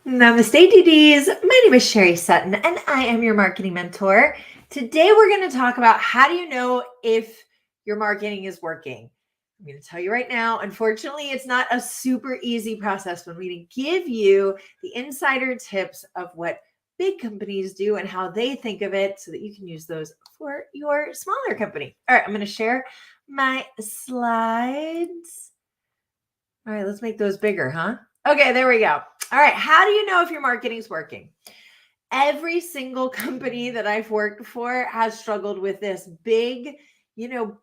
Namaste, DDs. My name is Sherry Sutton, and I am your marketing mentor. Today, we're going to talk about how do you know if your marketing is working. I'm going to tell you right now, unfortunately, it's not a super easy process. When we give you the insider tips of what big companies do and how they think of it so that you can use those for your smaller company. All right, I'm going to share my slides. All right, let's make those bigger, huh? Okay, there we go. All right, how do you know if your marketing's working? Every single company that I've worked for has struggled with this. Big,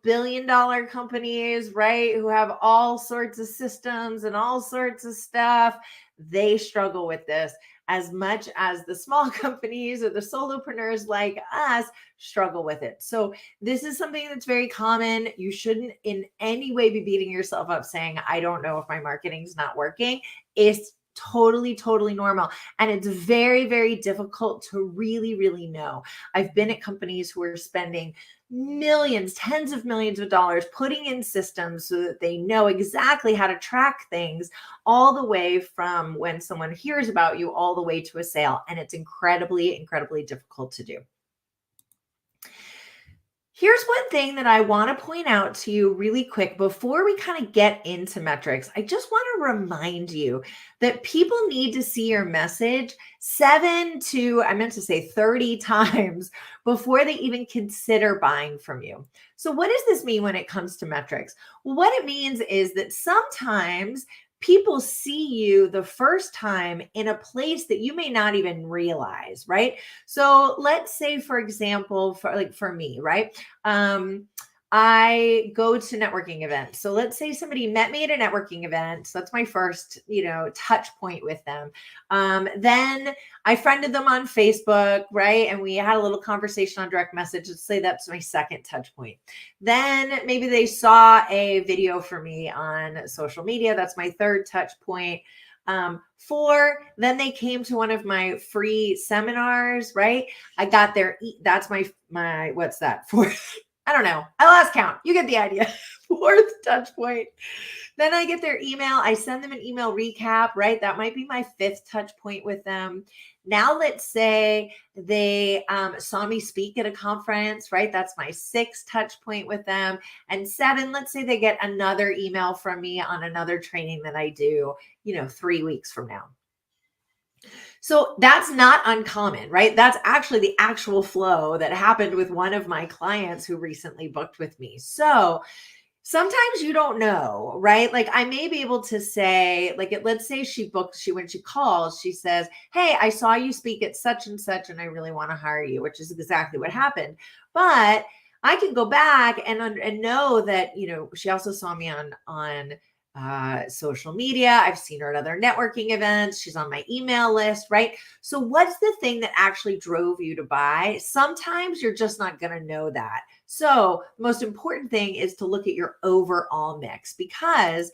billion-dollar companies, right? Who have all sorts of systems and all sorts of stuff. They struggle with this as much as the small companies or the solopreneurs like us struggle with it. So this is something that's very common. You shouldn't in any way be beating yourself up saying, I don't know if my marketing's not working. It's totally normal. And it's very, very difficult to really know. I've been at companies who are spending millions, tens of millions of dollars putting in systems so that they know exactly how to track things all the way from when someone hears about you all the way to a sale. And it's incredibly difficult to do. Here's one thing that I want to point out to you really quick before we kind of get into metrics. I just want to remind you that people need to see your message 30 times before they even consider buying from you. So, what does this mean when it comes to metrics? Well, what it means is that sometimes people see you the first time in a place that you may not even realize, right? So let's say, for example, for me, right? I go to networking events. So let's say somebody met me at a networking event. So that's my first, touch point with them. Then I friended them on Facebook, right? And we had a little conversation on direct message. Let's say that's my second touch point. Then maybe they saw a video for me on social media. That's my third touch point. Then they came to one of my free seminars, right? I got their, that's my, what's that? Fourth, I don't know. I lost count. You get the idea. Fourth touch point. Then I get their email. I send them an email recap, right? That might be my fifth touch point with them. Now, let's say they saw me speak at a conference, right? That's my sixth touch point with them. And seven, let's say they get another email from me on another training that I do, 3 weeks from now. So that's not uncommon, right? That's actually the actual flow that happened with one of my clients who recently booked with me. So sometimes you don't know, right? Like I may be able to say, let's say when she calls, she says, hey, I saw you speak at such and such, and I really want to hire you, which is exactly what happened. But I can go back and know that, she also saw me on social media. I've seen her at other networking events. She's on my email list, right? So what's the thing that actually drove you to buy? Sometimes you're just not going to know that. So the most important thing is to look at your overall mix, because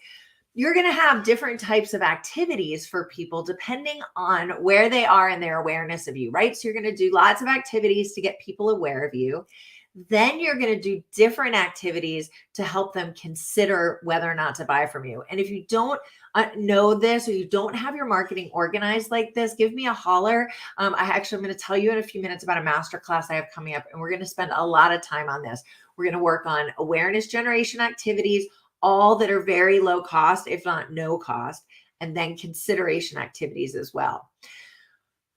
you're going to have different types of activities for people depending on where they are in their awareness of you, right? So you're going to do lots of activities to get people aware of you. Then you're going to do different activities to help them consider whether or not to buy from you. And if you don't know this, or you don't have your marketing organized like this, give me a holler. I'm going to tell you in a few minutes about a masterclass I have coming up, and we're going to spend a lot of time on this. We're going to work on awareness generation activities, all that are very low cost, if not no cost, and then consideration activities as well.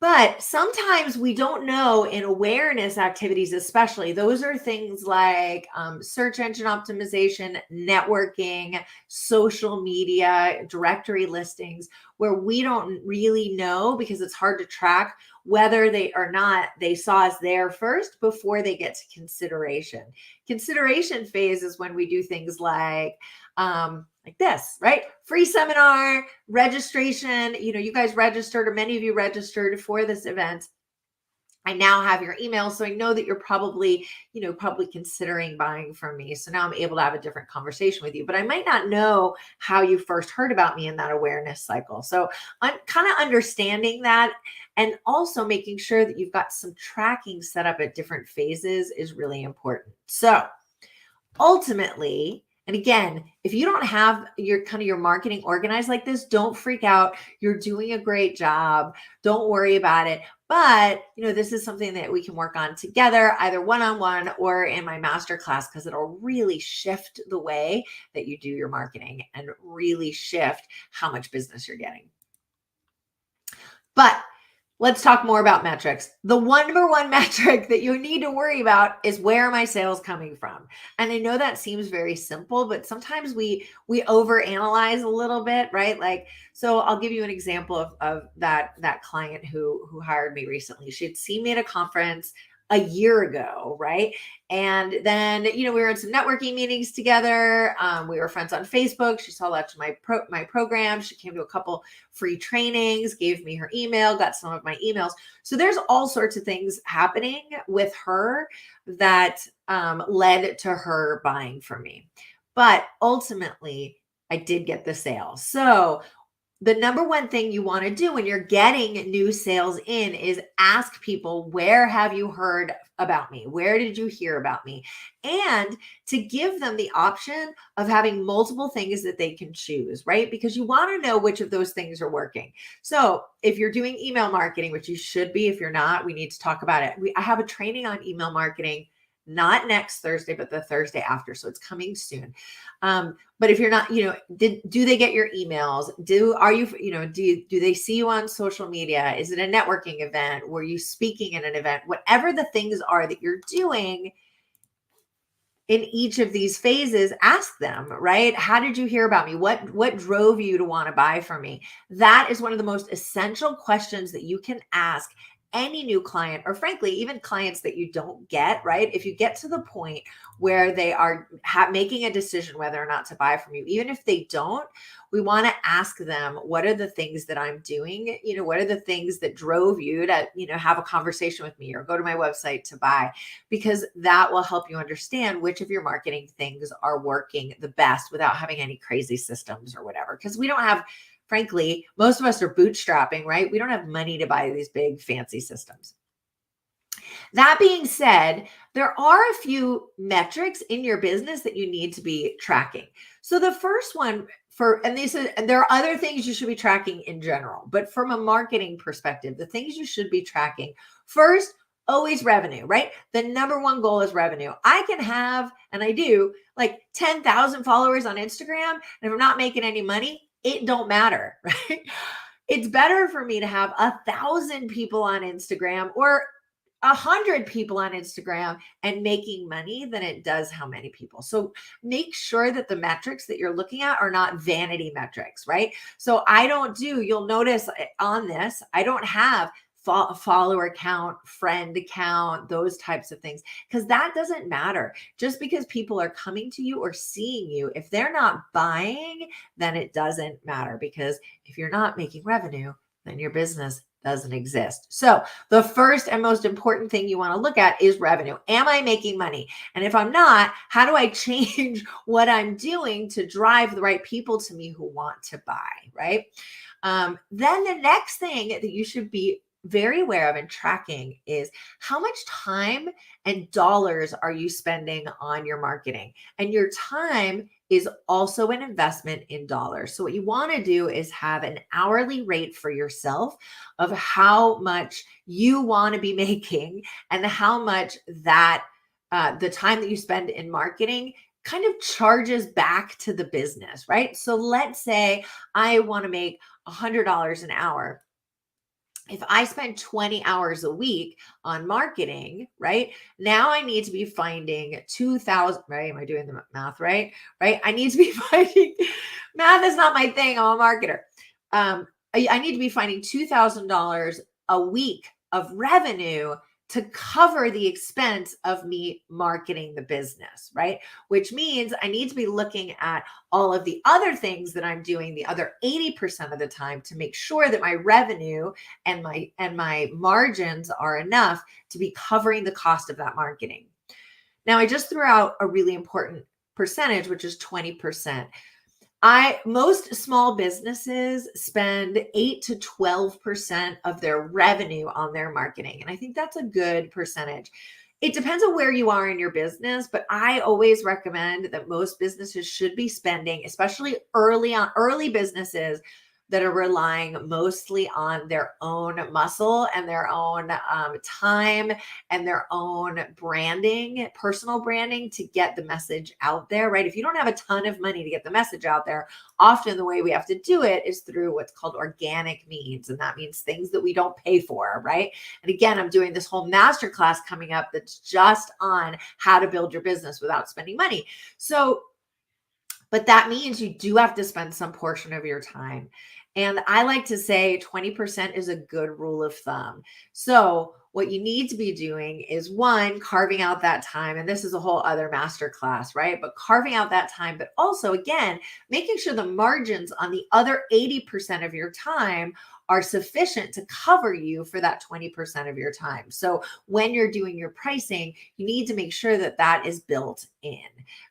But sometimes we don't know in awareness activities, especially. Those are things like search engine optimization, networking, social media, directory listings, where we don't really know, because it's hard to track whether they saw us there first before they get to consideration. Consideration phase is when we do things like this, right? Free seminar, registration. You guys registered, or many of you registered for this event. I now have your email, so I know that you're probably considering buying from me. So now I'm able to have a different conversation with you, but I might not know how you first heard about me in that awareness cycle. So I'm kind of understanding that, and also making sure that you've got some tracking set up at different phases is really important. So ultimately, And again, if you don't have your marketing organized like this, don't freak out. You're doing a great job. Don't worry about it. But, this is something that we can work on together, either one-on-one or in my masterclass, because it'll really shift the way that you do your marketing and really shift how much business you're getting. But let's talk more about metrics. The number one metric that you need to worry about is, where are my sales coming from? And I know that seems very simple, but sometimes we overanalyze a little bit, right? Like, so I'll give you an example of that client who hired me recently. She had seen me at a conference a year ago, right? And then, we were in some networking meetings together. We were friends on Facebook. She saw lots of my program. She came to a couple free trainings, gave me her email, got some of my emails. So there's all sorts of things happening with her that led to her buying from me. But ultimately, I did get the sale. So the number one thing you want to do when you're getting new sales in is ask people, where have you heard about me? Where did you hear about me? And to give them the option of having multiple things that they can choose, right? Because you want to know which of those things are working. So if you're doing email marketing, which you should be, if you're not, we need to talk about it. I have a training on email marketing, not next Thursday, but the Thursday after. So it's coming soon. But if you're not, do they get your emails? Do they see you on social media? Is it a networking event? Were you speaking at an event? Whatever the things are that you're doing in each of these phases, ask them, right? How did you hear about me? What drove you to want to buy from me? That is one of the most essential questions that you can ask any new client, or frankly, even clients that you don't get, right? If you get to the point where they are making a decision whether or not to buy from you, even if they don't, we want to ask them, what are the things that I'm doing? What are the things that drove you to, have a conversation with me or go to my website to buy? Because that will help you understand which of your marketing things are working the best without having any crazy systems or whatever. Because we don't have, frankly, most of us are bootstrapping, right? We don't have money to buy these big fancy systems. That being said, there are a few metrics in your business that you need to be tracking. So the first one and there are other things you should be tracking in general, but from a marketing perspective, the things you should be tracking first, always revenue, right? The number one goal is revenue. I can have, and I do, like 10,000 followers on Instagram, and if I'm not making any money, it don't matter, right? It's better for me to have 1,000 people on Instagram or 100 people on Instagram and making money than it does how many people. So make sure that the metrics that you're looking at are not vanity metrics, right? So you'll notice on this, I don't have follower count, friend count, those types of things, because that doesn't matter. Just because people are coming to you or seeing you, if they're not buying, then it doesn't matter, because if you're not making revenue, then your business doesn't exist. So the first and most important thing you want to look at is revenue. Am I making money? And if I'm not, how do I change what I'm doing to drive the right people to me who want to buy, right? Then the next thing that you should be very aware of and tracking is, how much time and dollars are you spending on your marketing? And your time is also an investment in dollars. So what you want to do is have an hourly rate for yourself of how much you want to be making, and how much that the time that you spend in marketing kind of charges back to the business, right? So let's say I want to make $100 an hour. If I spend 20 hours a week on marketing, right? Now I need to be finding 2,000, right? Am I doing the math right? Right? I need to be finding, math is not my thing. I'm a marketer. I need to be finding $2,000 a week of revenue to cover the expense of me marketing the business, right? Which means I need to be looking at all of the other things that I'm doing the other 80% of the time to make sure that my revenue and my margins are enough to be covering the cost of that marketing. Now, I just threw out a really important percentage, which is 20%. Most small businesses spend 8 to 12% of their revenue on their marketing. And I think that's a good percentage. It depends on where you are in your business, but I always recommend that most businesses should be spending, especially early businesses that are relying mostly on their own muscle and their own time and their own branding, personal branding to get the message out there, right? If you don't have a ton of money to get the message out there, often the way we have to do it is through what's called organic means. And that means things that we don't pay for, right? And again, I'm doing this whole masterclass coming up that's just on how to build your business without spending money. So, but that means you do have to spend some portion of your time. And I like to say 20% is a good rule of thumb. So, what you need to be doing is one, carving out that time. And this is a whole other masterclass, right? But carving out that time, but also, again, making sure the margins on the other 80% of your time are sufficient to cover you for that 20% of your time. So, when you're doing your pricing, you need to make sure that that is built in.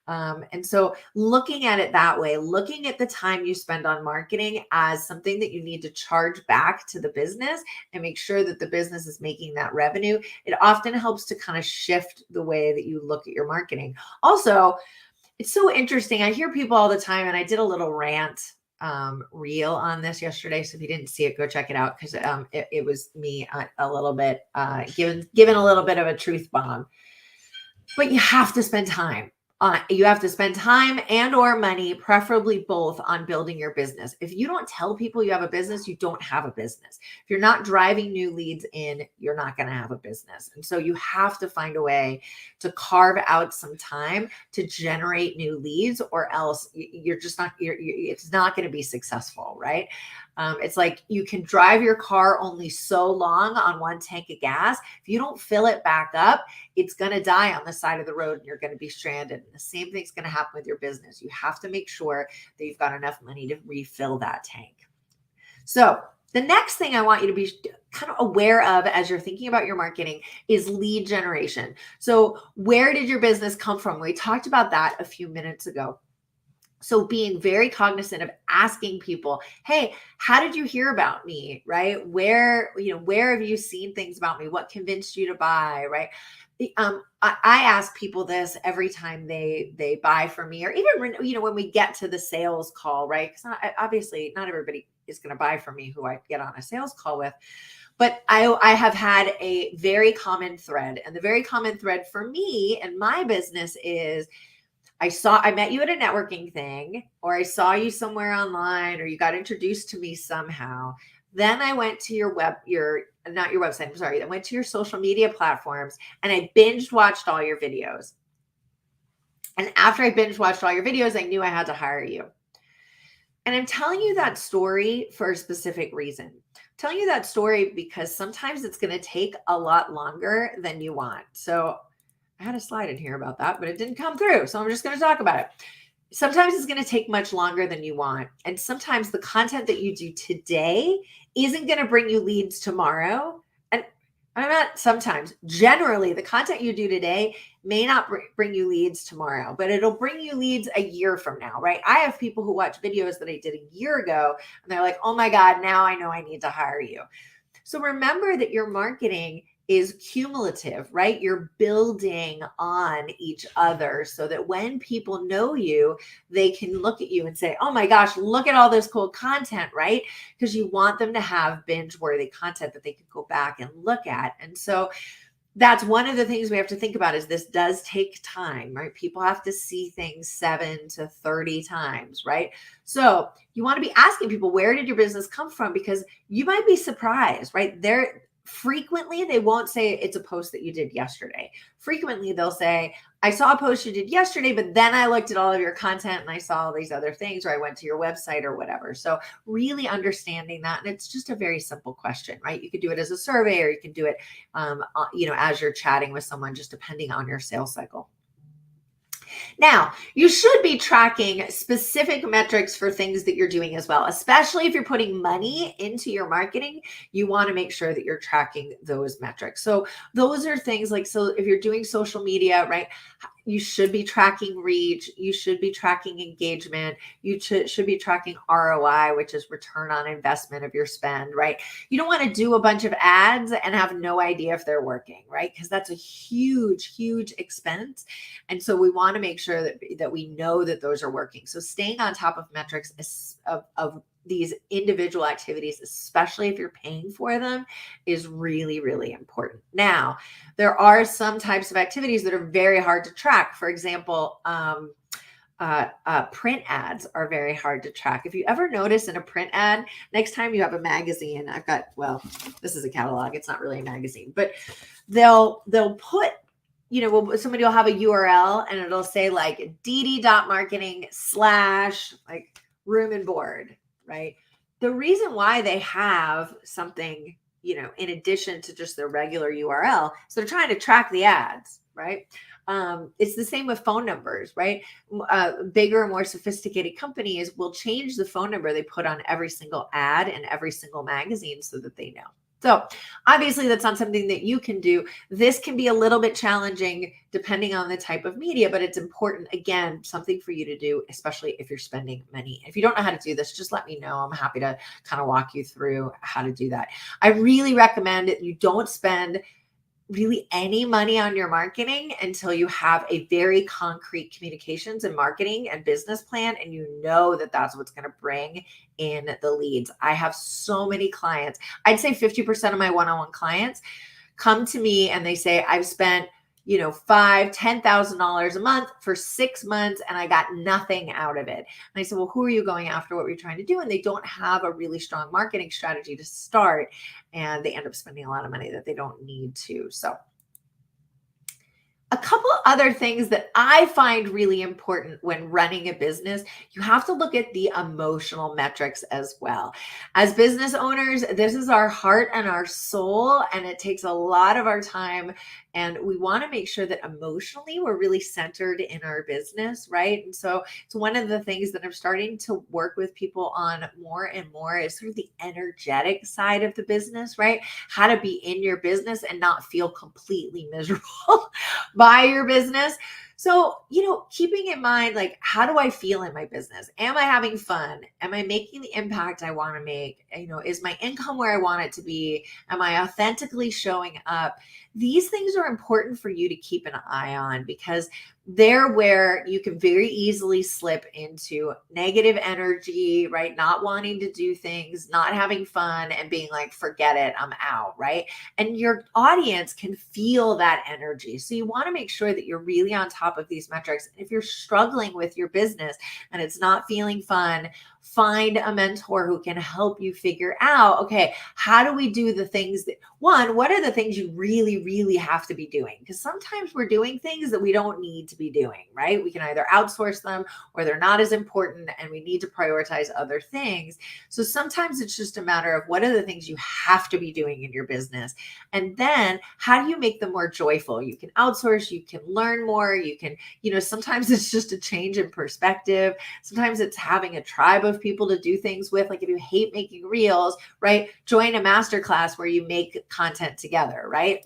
And so looking at it that way, looking at the time you spend on marketing as something that you need to charge back to the business and make sure that the business is making that revenue, it often helps to kind of shift the way that you look at your marketing. Also, it's so interesting. I hear people all the time, and I did a little rant reel on this yesterday. So if you didn't see it, go check it out because it was me a little bit given a little bit of a truth bomb. But you have to spend time. You have to spend time and or money, preferably both, on building your business. If you don't tell people you have a business, you don't have a business. If you're not driving new leads in, you're not going to have a business. And so you have to find a way to carve out some time to generate new leads, or else you're just not, it's not going to be successful, right? It's like you can drive your car only so long on one tank of gas. If you don't fill it back up, it's going to die on the side of the road and you're going to be stranded. And the same thing's going to happen with your business. You have to make sure that you've got enough money to refill that tank. So the next thing I want you to be kind of aware of as you're thinking about your marketing is lead generation. So where did your business come from? We talked about that a few minutes ago. So being very cognizant of asking people, hey, how did you hear about me, right? Where have you seen things about me? What convinced you to buy, right? I ask people this every time they buy from me, or even when we get to the sales call, right? Because obviously not everybody is going to buy from me who I get on a sales call with. But I have had a very common thread. And the very common thread for me and my business is, I met you at a networking thing, or I saw you somewhere online, or you got introduced to me somehow. Then I went to not your website, I'm sorry. I went to your social media platforms and I binge watched all your videos. And after I binge watched all your videos, I knew I had to hire you. And I'm telling you that story for a specific reason. I'm telling you that story because sometimes it's going to take a lot longer than you want. So I had a slide in here about that, but it didn't come through. So I'm just going to talk about it. Sometimes it's going to take much longer than you want. And sometimes the content that you do today isn't going to bring you leads tomorrow. And I'm not sometimes, generally, the content you do today may not bring you leads tomorrow, but it'll bring you leads a year from now, right? I have people who watch videos that I did a year ago, and they're like, oh my God, now I know I need to hire you. So remember that your marketing is cumulative, right? You're building on each other so that when people know you, they can look at you and say, oh my gosh, look at all this cool content, right? Because you want them to have binge-worthy content that they can go back and look at. And so that's one of the things we have to think about, is this does take time, right? People have to see things 7 to 30 times, right? So you want to be asking people, where did your business come from? Because you might be surprised, right? Frequently, they won't say it's a post that you did yesterday. Frequently, they'll say, I saw a post you did yesterday, but then I looked at all of your content and I saw all these other things, or I went to your website or whatever. So really understanding that. And it's just a very simple question, right? You could do it as a survey, or you can do it, as you're chatting with someone, just depending on your sales cycle. Now, you should be tracking specific metrics for things that you're doing as well, especially if you're putting money into your marketing. You want to make sure that you're tracking those metrics. So those are things like, so if you're doing social media, right? You should be tracking reach. You should be tracking engagement. You should be tracking ROI, which is return on investment of your spend, right? You don't want to do a bunch of ads and have no idea if they're working, right? Because that's a huge, huge expense. And so we want to make sure that we know that those are working. So staying on top of metrics of these individual activities, especially if you're paying for them, is really, really important. Now, there are some types of activities that are very hard to track. For example, print ads are very hard to track. If you ever notice in a print ad, next time you have a magazine, this is a catalog. It's not really a magazine, but they'll put, somebody will have a URL and it'll say like dd.marketing/ like room and board, right? The reason why they have something, in addition to just their regular URL, so they're trying to track the ads, right? It's the same with phone numbers, right? Bigger, more sophisticated companies will change the phone number they put on every single ad and every single magazine so that they know. So obviously that's not something that you can do. This can be a little bit challenging depending on the type of media, but it's important, again, something for you to do, especially if you're spending money. If you don't know how to do this, just let me know. I'm happy to kind of walk you through how to do that. I really recommend that you don't spend really any money on your marketing until you have a very concrete communications and marketing and business plan, and you know that that's what's going to bring in the leads. I have so many clients. I'd say 50% of my one-on-one clients come to me and they say, I've spent $5,000-$10,000 a month for 6 months and I got nothing out of it. And I said, well, who are you going after? What were you trying to do? And they don't have a really strong marketing strategy to start, and they end up spending a lot of money that they don't need to. So a couple other things that I find really important when running a business, you have to look at the emotional metrics as well. As business owners, this is our heart and our soul, and it takes a lot of our time. And we want to make sure that emotionally we're really centered in our business, right? And so it's one of the things that I'm starting to work with people on more and more is sort of the energetic side of the business, right? How to be in your business and not feel completely miserable by your business. So, keeping in mind, like, how do I feel in my business? Am I having fun? Am I making the impact I want to make? Is my income where I want it to be? Am I authentically showing up? These things are important for you to keep an eye on, because they're where you can very easily slip into negative energy, right? Not wanting to do things, not having fun, and being like, forget it, I'm out, right? And your audience can feel that energy. So you want to make sure that you're really on top of these metrics. If you're struggling with your business and it's not feeling fun, find a mentor who can help you figure out, okay, how do we do the things that, what are the things you really, really have to be doing? Because sometimes we're doing things that we don't need to be doing, right? We can either outsource them or they're not as important and we need to prioritize other things. So sometimes it's just a matter of what are the things you have to be doing in your business? And then how do you make them more joyful? You can outsource, you can learn more, you can, sometimes it's just a change in perspective. Sometimes it's having a tribe of people to do things with. Like if you hate making reels, right? Join a masterclass where you make content together, right?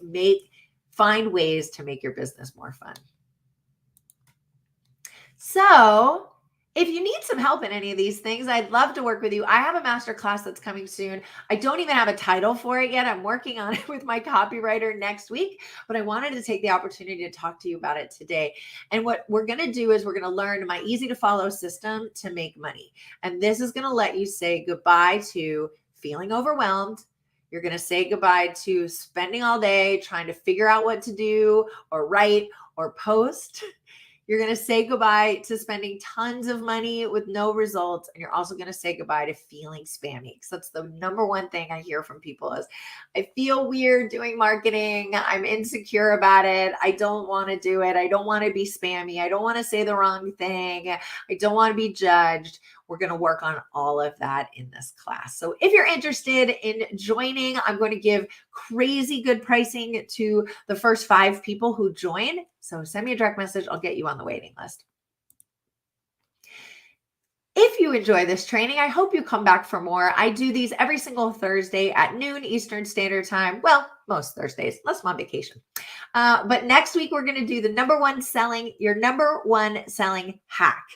Find ways to make your business more fun. So if you need some help in any of these things, I'd love to work with you. I have a masterclass that's coming soon. I don't even have a title for it yet. I'm working on it with my copywriter next week, but I wanted to take the opportunity to talk to you about it today. And what we're going to do is we're going to learn my easy to follow system to make money. And this is going to let you say goodbye to feeling overwhelmed. You're going to say goodbye to spending all day trying to figure out what to do or write or post. You're going to say goodbye to spending tons of money with no results. And you're also going to say goodbye to feeling spammy. Because that's the number one thing I hear from people is, I feel weird doing marketing. I'm insecure about it. I don't want to do it. I don't want to be spammy. I don't want to say the wrong thing. I don't want to be judged. We're going to work on all of that in this class. So if you're interested in joining, I'm going to give crazy good pricing to the first 5 people who join. So send me a direct message. I'll get you on the waiting list. If you enjoy this training, I hope you come back for more. I do these every single Thursday at noon Eastern Standard Time. Well, most Thursdays, unless I'm on vacation. But next week, we're going to do your number one selling hack.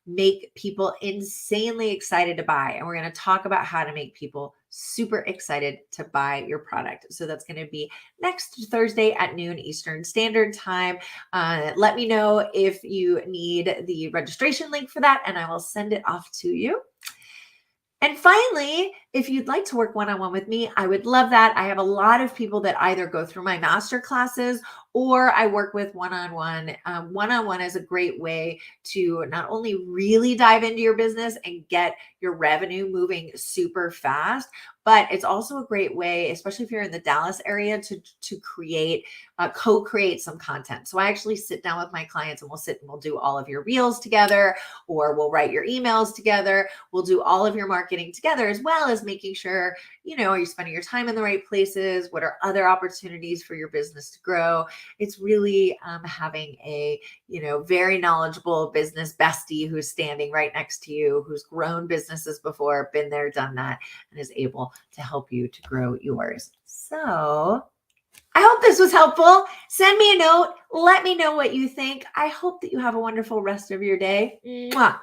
Make people insanely excited to buy. And we're going to talk about how to make people super excited to buy your product. So that's going to be next Thursday at noon Eastern Standard Time. Let me know if you need the registration link for that, and I will send it off to you. And finally, if you'd like to work one-on-one with me, I would love that. I have a lot of people that either go through my master classes or I work with one-on-one. One-on-one is a great way to not only really dive into your business and get your revenue moving super fast, but it's also a great way, especially if you're in the Dallas area, to create, co-create some content. So I actually sit down with my clients and we'll do all of your reels together, or we'll write your emails together. We'll do all of your marketing together, as well as making sure, are you spending your time in the right places? What are other opportunities for your business to grow? It's really having a, very knowledgeable business bestie who's standing right next to you, who's grown businesses before, been there, done that, and is able to help you to grow yours. So I hope this was helpful. Send me a note. Let me know what you think. I hope that you have a wonderful rest of your day. Mwah.